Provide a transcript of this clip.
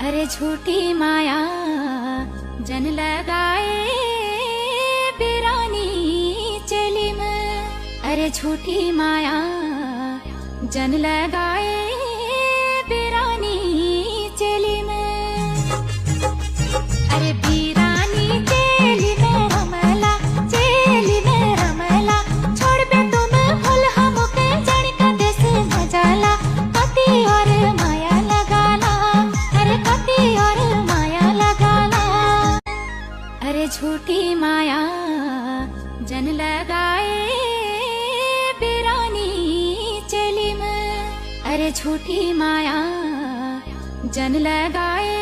अरे झूठी माया जन लगाए बिरानी चली में। अरे झूठी माया जन लगाए बिरानी चली में। अरे बिरानी चली में रमला, चली में रमला। छोड़ बे तुम भूल हमके जन का देश न जाला। पति और माया लगाला, अरे पति और माया लगाला। अरे झूठी माया जन लगाए बिरानी चली में। अरे झूठी माया जन लगाए